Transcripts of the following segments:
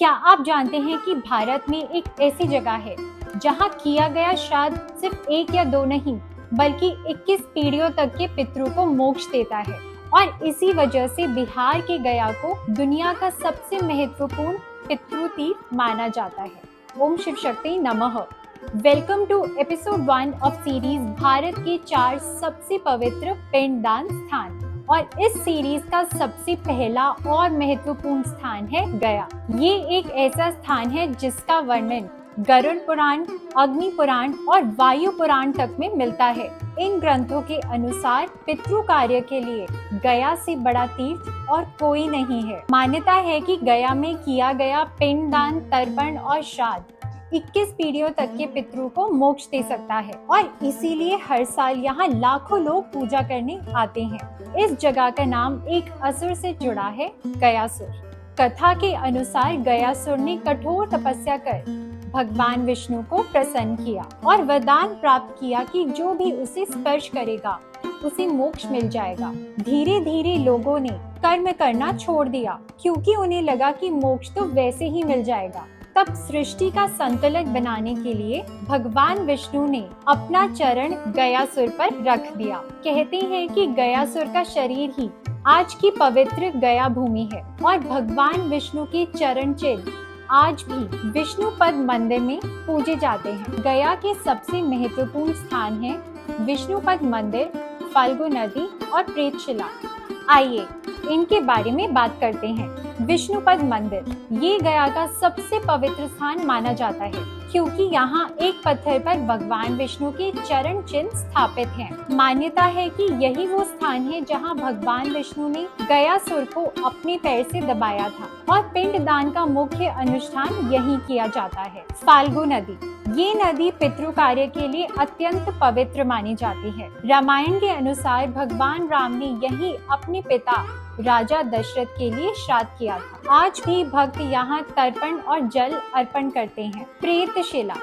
क्या आप जानते हैं कि भारत में एक ऐसी जगह है जहां किया गया श्राद्ध सिर्फ एक या दो नहीं बल्कि 21 पीढ़ियों तक के पितरों को मोक्ष देता है। और इसी वजह से बिहार के गया को दुनिया का सबसे महत्वपूर्ण पितृ तीर्थ माना जाता है। ओम शिव शक्ति नमः। Welcome to episode 1 of series Bharat के 4 सबसे पवित्र पिंडदान स्थान। और इस सीरीज का सबसे पहला और महत्वपूर्ण स्थान है गया। ये एक ऐसा स्थान है जिसका वर्णन गरुड़ पुराण, अग्नि पुराण और वायु पुराण तक में मिलता है। इन ग्रंथों के अनुसार पितृ कार्य के लिए गया से बड़ा तीर्थ और कोई नहीं है। मान्यता है कि गया में किया गया पिंडदान, तर्पण और श्राद्ध 21 पीढ़ियों तक के पितरों को मोक्ष दे सकता है और इसीलिए हर साल यहाँ लाखों लोग पूजा करने आते हैं। इस जगह का नाम एक असुर से जुड़ा है, गयासुर। कथा के अनुसार गयासुर ने कठोर तपस्या कर भगवान विष्णु को प्रसन्न किया और वरदान प्राप्त किया कि जो भी उसे स्पर्श करेगा उसे मोक्ष मिल जाएगा। धीरे धीरे लोगों ने कर्म करना छोड़ दिया क्योंकि उन्हें लगा कि मोक्ष तो वैसे ही मिल जाएगा। तब सृष्टि का संतुलन बनाने के लिए भगवान विष्णु ने अपना चरण गयासुर पर रख दिया। कहते हैं कि गयासुर का शरीर ही आज की पवित्र गया भूमि है और भगवान विष्णु के चरण चिन्ह आज भी विष्णुपद मंदिर में पूजे जाते हैं। गया के सबसे महत्वपूर्ण स्थान है विष्णुपद मंदिर, फाल्गु नदी और प्रेतशिला। आइए इनके बारे में बात करते हैं। विष्णुपद मंदिर ये गया का सबसे पवित्र स्थान माना जाता है क्योंकि यहाँ एक पत्थर पर भगवान विष्णु के चरण चिन्ह स्थापित हैं। मान्यता है कि यही वो स्थान है जहाँ भगवान विष्णु ने गयासुर को अपने पैर से दबाया था और पिंडदान का मुख्य अनुष्ठान यही किया जाता है। फाल्गु नदी ये नदी पितृ कार्य के लिए अत्यंत पवित्र मानी जाती है। रामायण के अनुसार भगवान राम ने यही अपने पिता राजा दशरथ के लिए श्राद्ध किया था। आज भी भक्त यहाँ तर्पण और जल अर्पण करते हैं। प्रेतशिला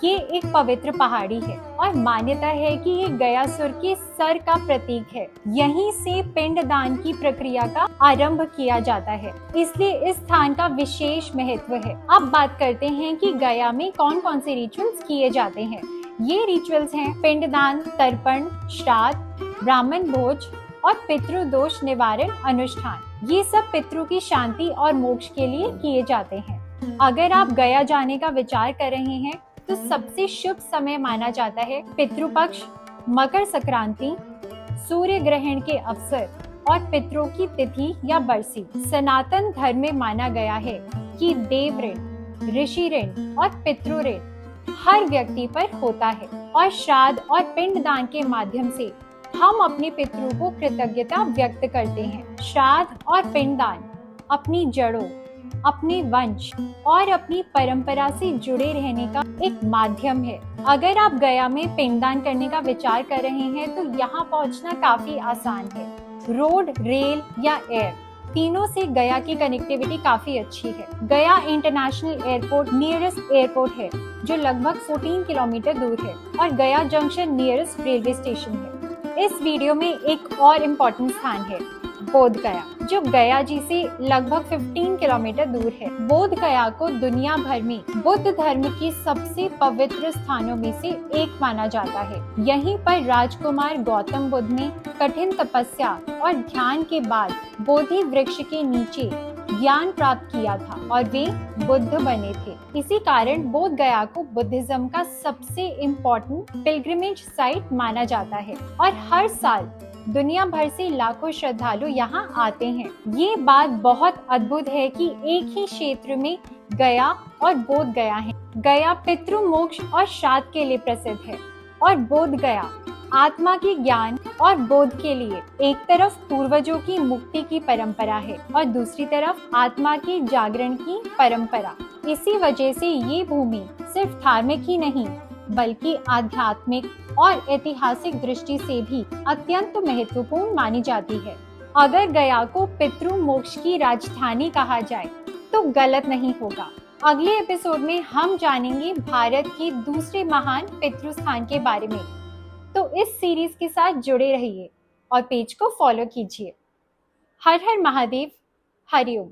ये एक पवित्र पहाड़ी है और मान्यता है कि ये गयासुर के सर का प्रतीक है। यहीं से पिंडदान की प्रक्रिया का आरंभ किया जाता है, इसलिए इस स्थान का विशेष महत्व है। अब बात करते हैं कि गया में कौन कौन से रिचुअल्स किए जाते हैं। ये रिचुअल्स हैं पिंडदान, तर्पण, श्राद्ध, ब्राह्मण भोज और पितृ दोष निवारण अनुष्ठान। ये सब पितरों की शांति और मोक्ष के लिए किए जाते हैं। अगर आप गया जाने का विचार कर रहे हैं तो सबसे शुभ समय माना जाता है पितृपक्ष, मकर संक्रांति, सूर्य ग्रहण के अवसर और पितरों की तिथि या बरसी। सनातन धर्म में माना गया है कि देव ऋण, ऋषि ऋण और पितृ ऋण हर व्यक्ति पर होता है और श्राद्ध और पिंडदान के माध्यम से हम अपने पितरों को कृतज्ञता व्यक्त करते हैं। श्राद्ध और पिंडदान अपनी जड़ों, अपने वंश और अपनी परंपरा से जुड़े रहने का एक माध्यम है। अगर आप गया में पिंडदान करने का विचार कर रहे हैं तो यहाँ पहुँचना काफी आसान है। रोड, रेल या एयर तीनों से गया की कनेक्टिविटी काफी अच्छी है। गया इंटरनेशनल एयरपोर्ट नियरेस्ट एयरपोर्ट है जो लगभग 14 किलोमीटर दूर है और गया जंक्शन नियरेस्ट रेलवे स्टेशन है। इस वीडियो में एक और इम्पोर्टेंट स्थान है बोध गया, जो गया जी से लगभग 15 किलोमीटर दूर है। बोध गया को दुनिया भर में बुद्ध धर्म की सबसे पवित्र स्थानों में से एक माना जाता है। यहीं पर राजकुमार गौतम बुद्ध ने कठिन तपस्या और ध्यान के बाद बोधि वृक्ष के नीचे ज्ञान प्राप्त किया था और वे बुद्ध बने थे। इसी कारण बोध गया को बुद्धिज्म का सबसे इम्पोर्टेंट पिलग्रिमेज साइट माना जाता है और हर साल दुनिया भर से लाखों श्रद्धालु यहाँ आते हैं। ये बात बहुत अद्भुत है कि एक ही क्षेत्र में गया और बोध गया है। गया पितृ मोक्ष और श्राद्ध के लिए प्रसिद्ध है और बोध गया आत्मा के ज्ञान और बोध के लिए। एक तरफ पूर्वजों की मुक्ति की परंपरा है और दूसरी तरफ आत्मा के जागरण की परंपरा। इसी वजह से ये भूमि सिर्फ धार्मिक ही नहीं बल्कि आध्यात्मिक और ऐतिहासिक दृष्टि से भी अत्यंत महत्वपूर्ण मानी जाती है। अगर गया को पितृ मोक्ष की राजधानी कहा जाए तो गलत नहीं होगा। अगले एपिसोड में हम जानेंगे भारत के दूसरे महान पितृ स्थान के बारे में। तो इस सीरीज के साथ जुड़े रहिए और पेज को फॉलो कीजिए। हर हर महादेव, हरिओम।